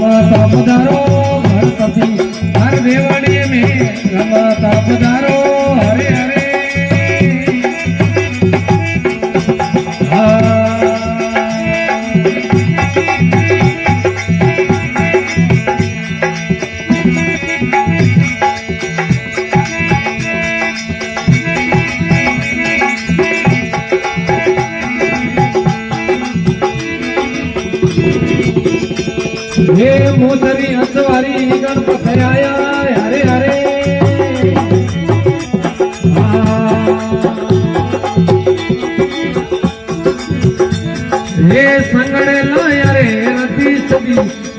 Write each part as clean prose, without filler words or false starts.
रमता पधारो गणपति हर देवड़िए में रमता पधारो हरे हरे हे मोसरी असवारी गणपत आया हरे हरे हे संगड़े लाया रे रति सदी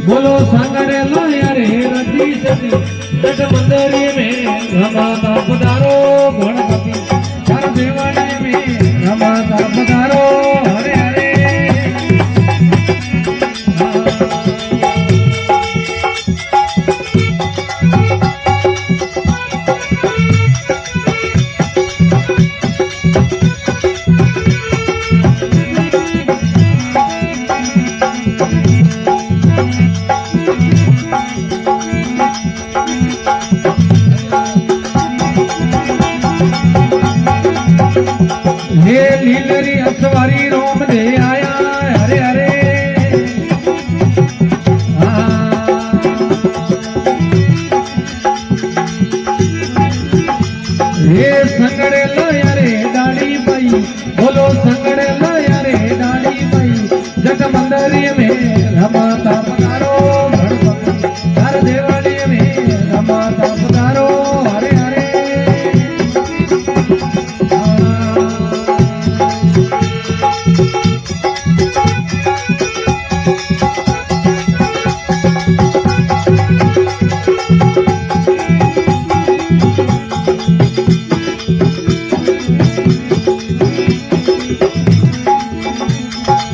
बोलो संगड़े लाया रे रति सदी जट मंदिर में रमाता पधारो गणपति हर देवालय में रमाता पधारो हरे हरे हे लीलरी असवारी रोम दे आया हरे हरे हे संगड़े लाया रे डाली पाई बोलो संगड़े लाया रे डाली पाई जट मंदिर में रमाता पधारो गणपति हर देवालय में रमाता पधारो हरे हरे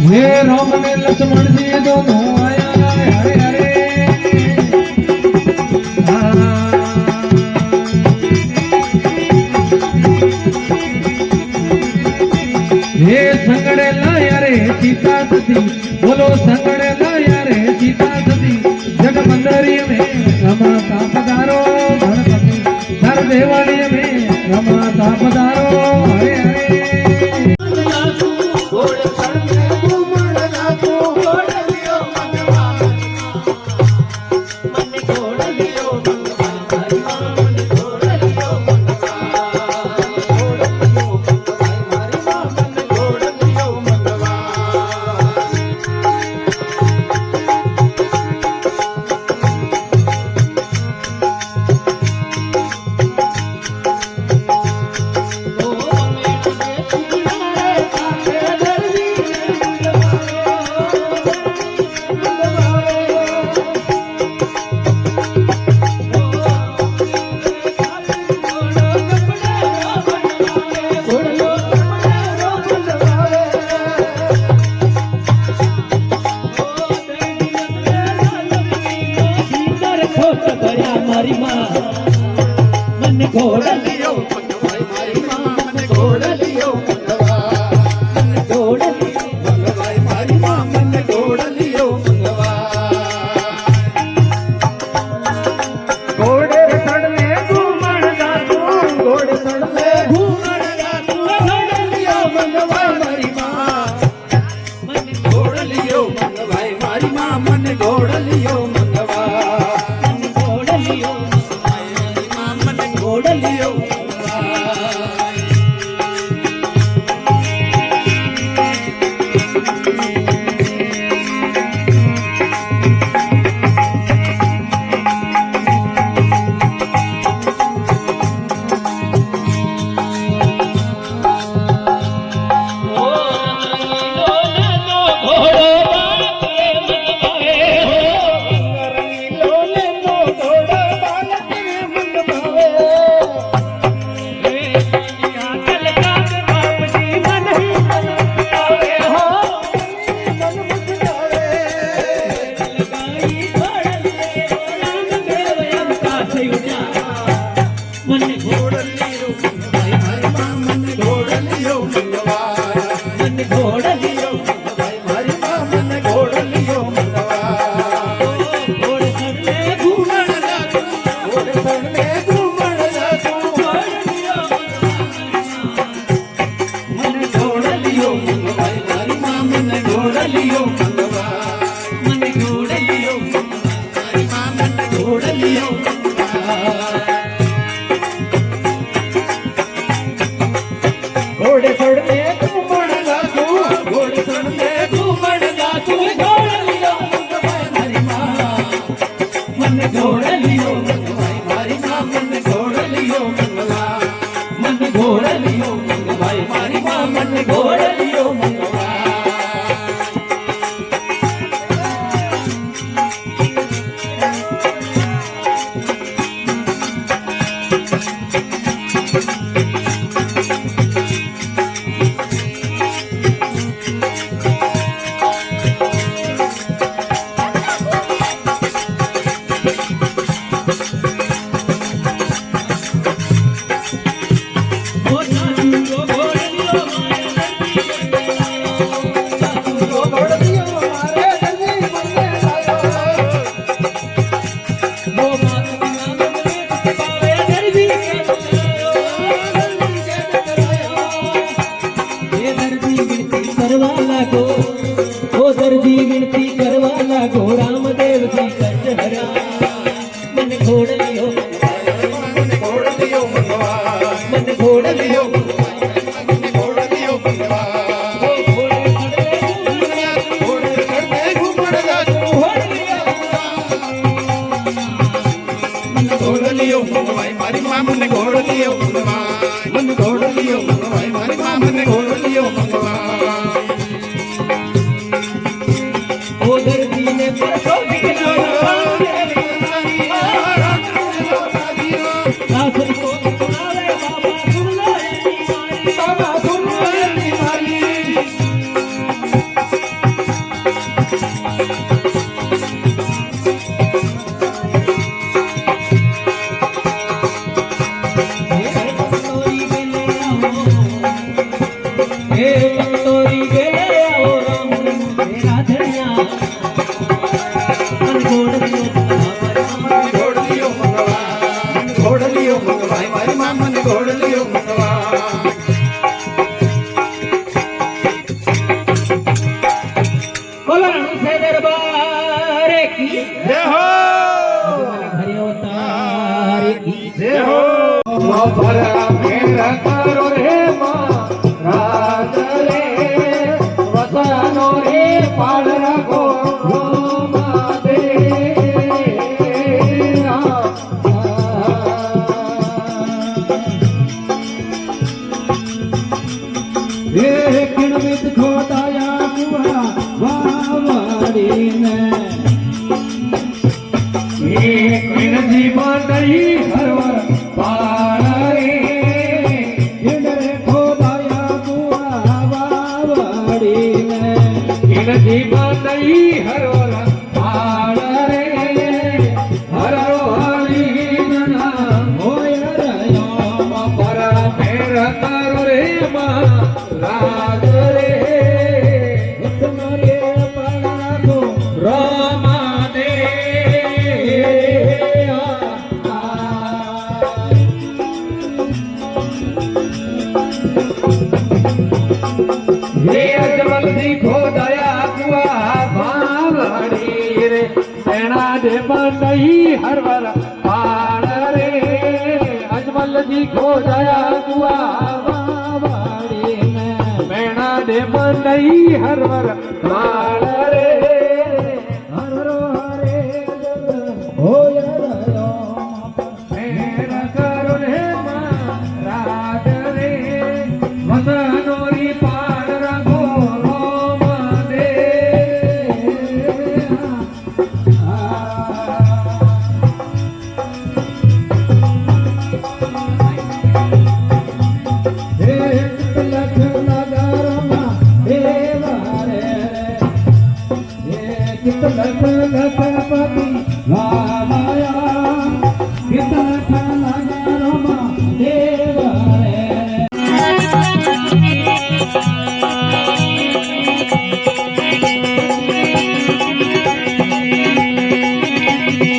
हे राम ने लक्ष्मण जी दोनों आया हरे हरे हे संगड़े लाया रे सीता सती बोलो संगड़े लाया रे सीता सती जग मंदिर में रमाता पधारो गणपति हर देवालय में रमाता पधारो हरे हरे मन घोड़ा लियो भाई मां मन घोड़ा लियो मन घोड़ा लियो भाई मां मन घोड़ा लियो घोड़े सड़ में घूमण जा तू घोड़े सड़ में घूमण जा तू घोड़ा लियो मंगवा मारी मां मन घोड़ा लियो भाई मारी मां मन घोड़ा लियो मंगवा मन घोड़ा लियो घोड़ा लियो ઘોડલીઓ મંગવાય મારી મા મને ઘોડલીઓ મંગવાય મને ઘોડલીઓ મંગવાય મારી મા મને ઘોડલીઓ મંગવાય ઓ દર્દીને પરસો દીકરો સાસર કો આવે બાબા સુરલો એની મારી બાબા સુરલો એની મારી તોરી ગેલે આવો રામ મેરા ધણિયા મન ઘોડલીઓ મંગવાય ઘોડલીઓ મંગવાય મારી મા મને ઘોડલીઓ મંગવાય કોલરણ સે દરબાર કી જય હો ઘરે તારે કી જય હો ભરા મેરા કરો રે માં રાજ રે વસનો રે પાડ રાખો માતે એ કિણમિત ખોટાયા કુવા વાવાડી ને એ કિણજી માતઈ હરવર પાડ રે કિણરે ખોટાયા કુવા વાવાડી ને કિણજી માતઈ હરવર પાડ રે હરરો હરી ના હોય રયો પરા મેર કરો રે માં રાજ રે ઉત્તમ રે પાડો રામા દે રે અજમલથી ખોદાયા કુવા ભાવડી રે તેણા દે બંદઈ હરવર પાડ રે અજમલથી ખોદાયા કુવા ભાવડી ને મેણા દે બંદઈ હરવર પાડ રે હરરો હરે હોય રયો મેર કરો રે માં રાજ રે વસનોરી પાડ રાખો રોમ દે હે લખ નગરમાં દેવા રે હે કિત લખ લખપતિ વામાયા કિત લખ નગરમાં દેવા રે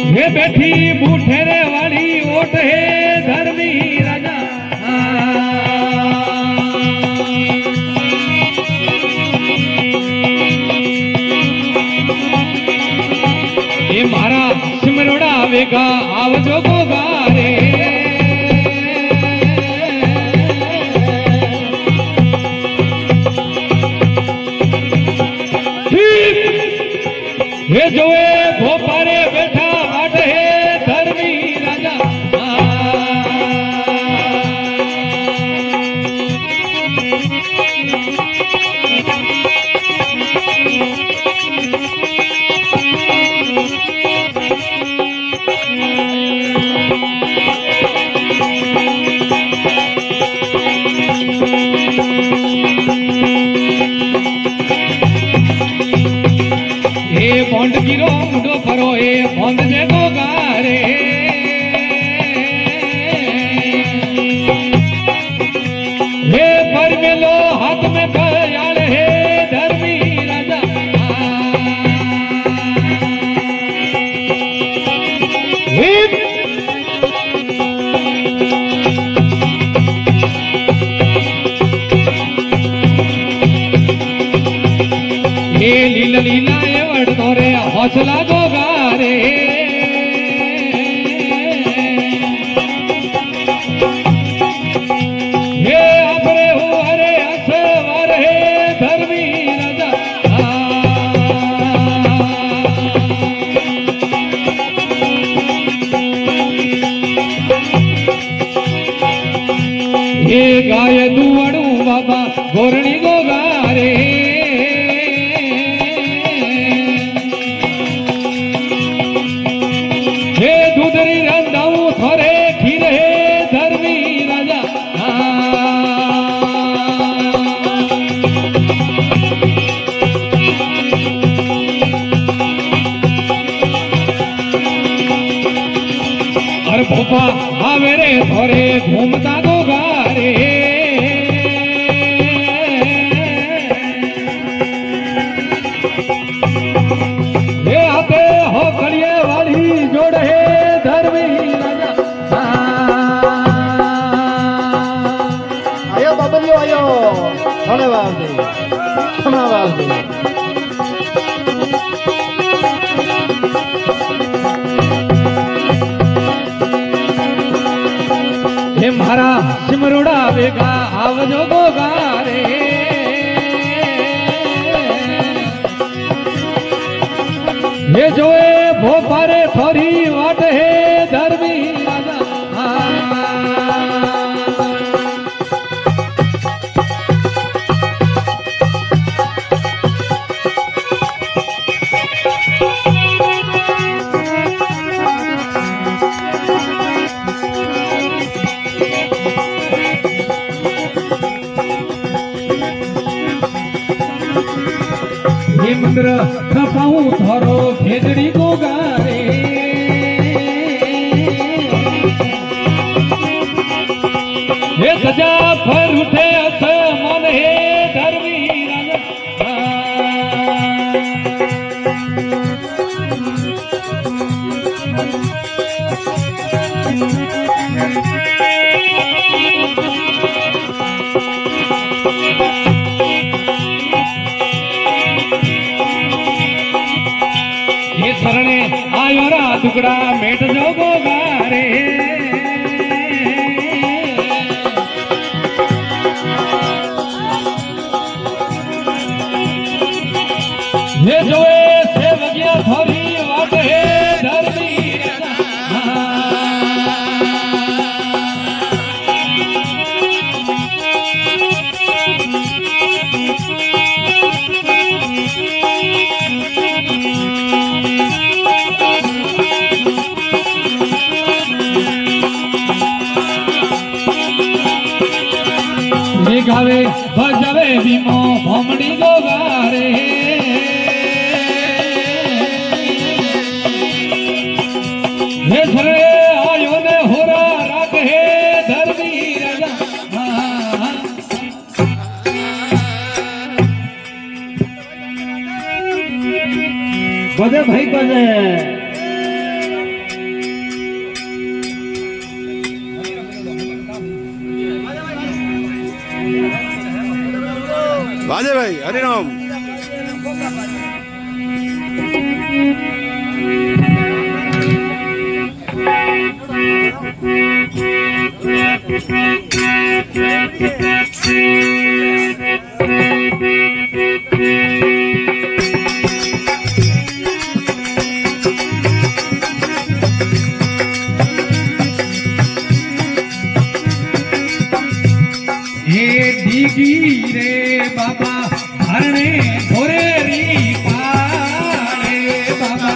हे बैठी बूठेरे वाली ओट है धर्मी राजा ये मारा सिमरोड़ा वेगा आवजो गोगारे हे जोए भोपारे बैठा वाट है धर्मी राजा हे बोंड गिरो मुंडो परो हे बोंड जे गोगारे हे पर मेलो हाथ में बयाल है धर्मी राजा हे लीला लीला ये वड़ तोरे हौसला गोगारे हे गाय दुआड़ू बाबा गोरणी गोगारे हे दूधरी रंधाऊ थोरे खीर हे धर्मी राजा अरे भोपा आवे रे थोरे घूमता गोगारे ये आते हो कड़िए वाली जोड़ है धर्मी राजा आयो बाबलियो आयो होने वाले होने वाले हे मारा सिमरोड़ा बेगा आवजो गोगारे हे जोए भोपारे थोरी वाट है धर्मी राजा हे मंदिर खपाऊं थोरो खेजड़ी को गारे हे सजा फर उठे अस मन हे धर्मी राजा ये शरणे आयो रा टुकड़ा मेट जो गोगारे ये जोए से वगिया थोरी वाट है धर्मी ये गावे बजावे बीमो भमड़ी गोगारे हे सरे आयो ने होरा राग हे धर्मी राजा बजे भाई बजे वाजे भाई हरिराम हे दीगी रे बाबा हरणे थोरे री पाले बाबा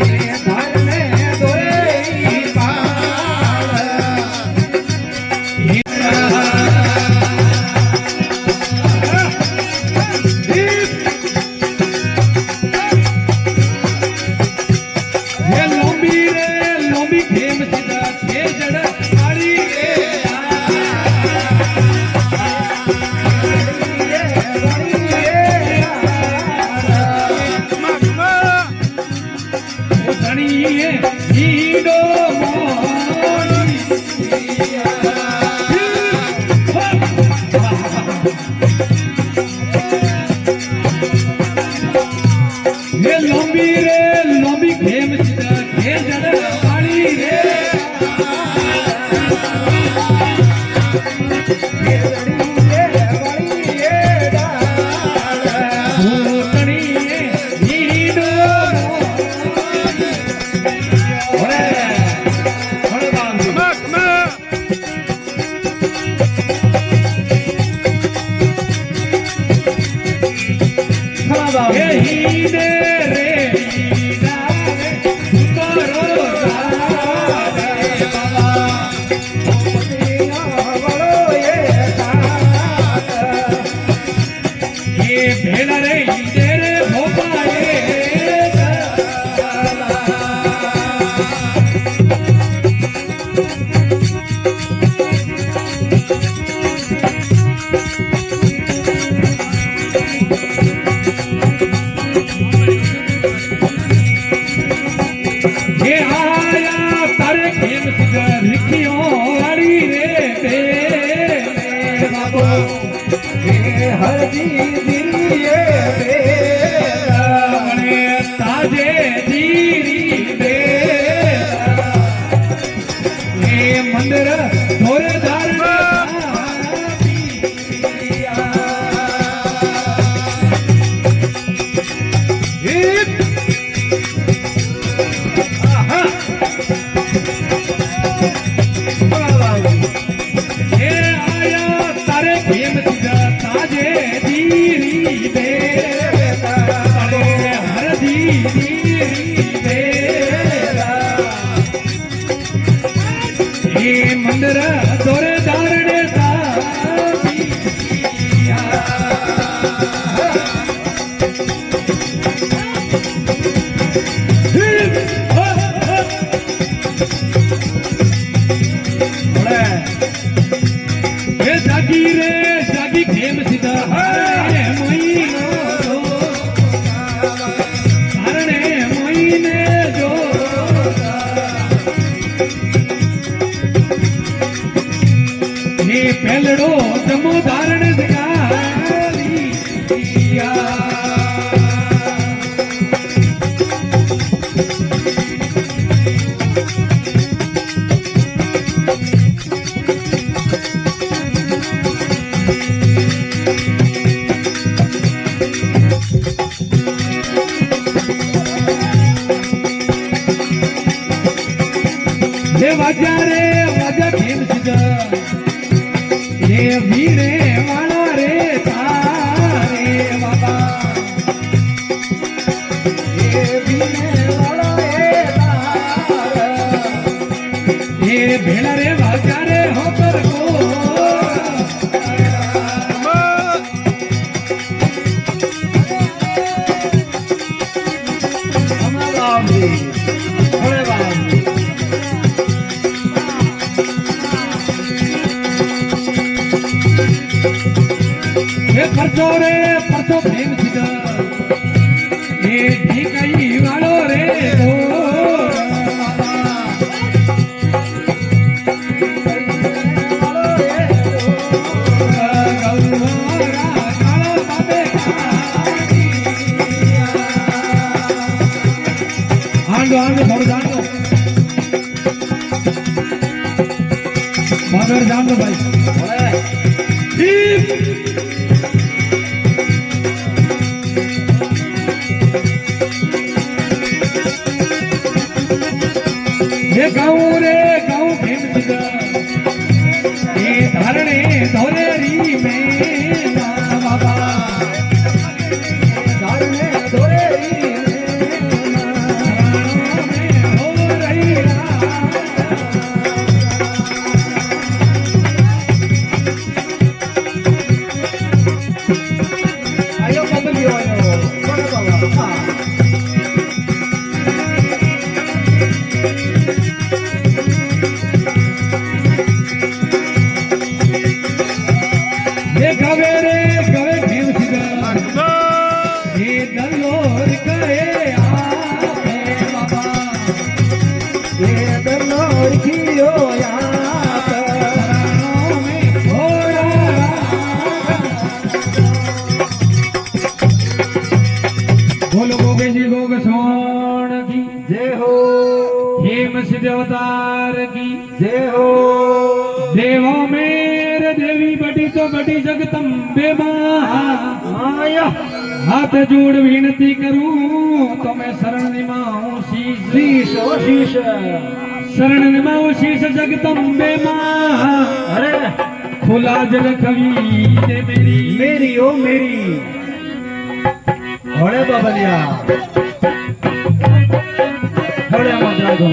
हे धरणे थोरे री पाल हे लंबी खेम सीधा थे जड़ आड़ी रे लंबी खेम जड़ पानी रे come on. હે આયા તારે કેમ સિગર લીખીઓ વાળી રે બે બાબો હે હરજી દિલીએ બે મને તાજે દીરી બે હે મંદર ધોરેદાર મંદર દોરે દારડે જાગી રે જાગી ખેમ સીધા હરે મોઈનો હરણે મોઈને જો હે પેલડો જમો ધારણ જગારી હે વાજા રે વાજા ખેમ સીધા હે વીણે વાળા રે તારે બાબા હે વીણે વાળા રે તારે હે ભેળા રે વાજા રે હો કરગો પરસો રે પરસો પ્રેમ સીધા એ ઢીકઈ વાળો રે ઓ આંડો થોડું જાણો મગર જાણો ભાઈ ये गाँव रे गाँव खेम सीधा ये धारणे धोरेरी में बाबा धारणे धोरेरी आयो बबलियो आयो बाबा ये गवे रे गवे खेम सीधा ये दलोर करे आपे बाबा ये दलोर कियो यात में घोड़ा बोलो गोगे जी गोग सोण की जय हो हेम सिद्ध अवतार की जय हो देवो मेरे देवी बड़ी तो बड़ी जगदम्बे माया हाथ जोड़ विनती करूं तो मैं शरण निमाऊं शीश शरण निमाऊं शीश जगदम्बे मां अरे खुला जल कवि दे मेरी मेरी ओ मेरी होड़े बाबलिया होड़े मद्रा दो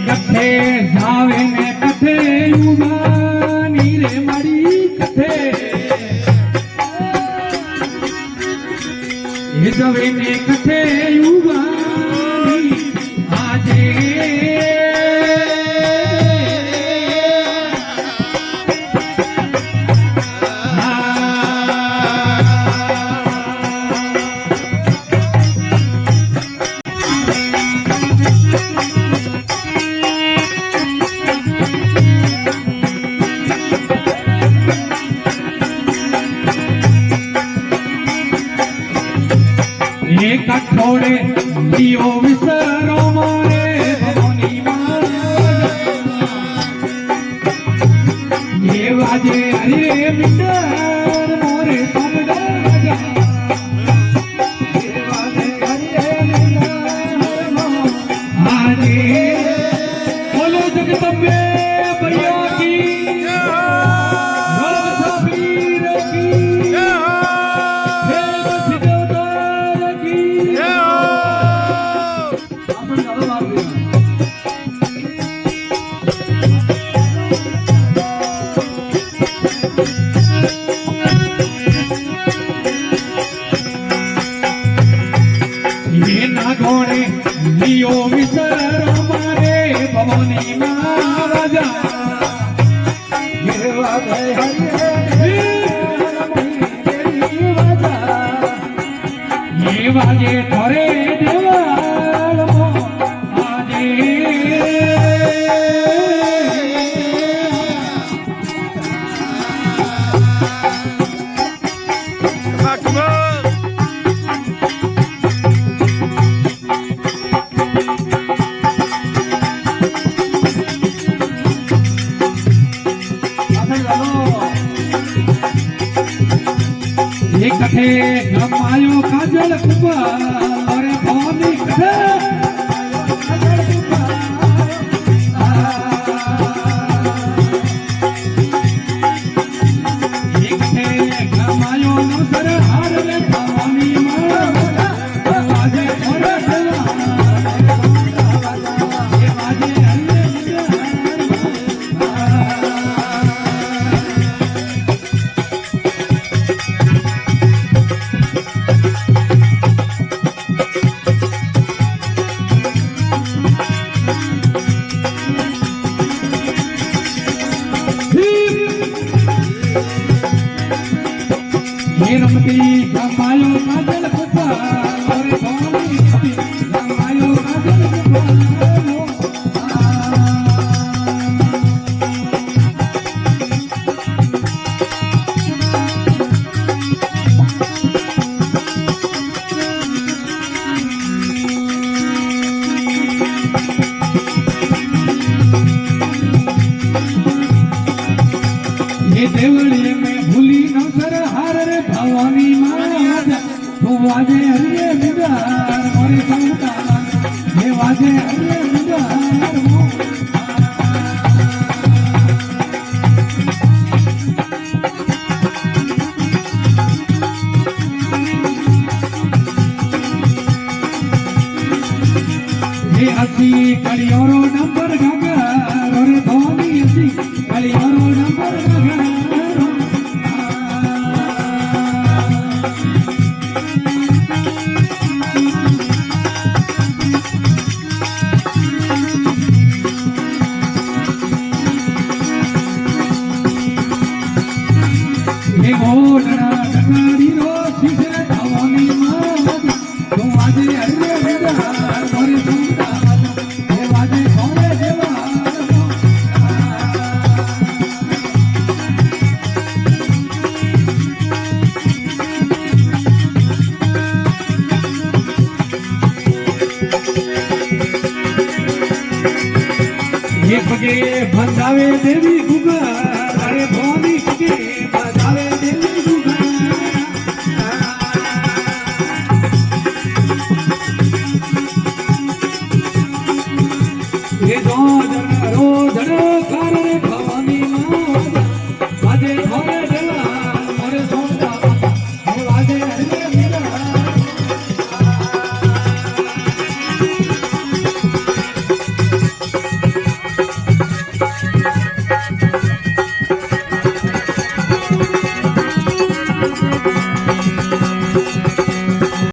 કથે જાવે ને કથે યુવાની રે મારી કથે એ જવે ને કથે યુવાની આજે એક અઠોડે દિયો વિસરો મારે ભવની માં એ વાજે હરે મિંદર મોરે સમડા રાજા એ વાજે હરે મિંદર આજે બોલો જગદંબે ભૈયા કી રામ સફીર કી ઘોડે લિયો વિસર મારે ભવની માં રાજા એ વાગે થોરે દેવાળ આજે એક કથે ગમાયો કાજળ કુપા અરે ભવાની કથે એક કથે ગમાયો નવસર હાર રે ભવાની માં વાજે થોડે દેવા એ વાજે હરે રમતી ગમાયો કાજલ કુપા અરે ભવાની ગમાયો કાજલ કુપા ये देवली में भूली नवसर हार रे भवानी मां तो वाजे हरे मिदार मोरे संता ये वाजे हरे मिदार ये हसी कलियोरो नंबर गागा रे भवानी हसी कलियोरो नंबर गागा ये घोड़ना डगारी रो शिशर भवानी मां तो वाजे हरे मिदार मोरे संता ये वाजे घोड़े देवा ये पगे बंधावे देवी गुगा अरे भवानी पगे बंधावे देवी गुगा ये रोज कार रे भवानी मां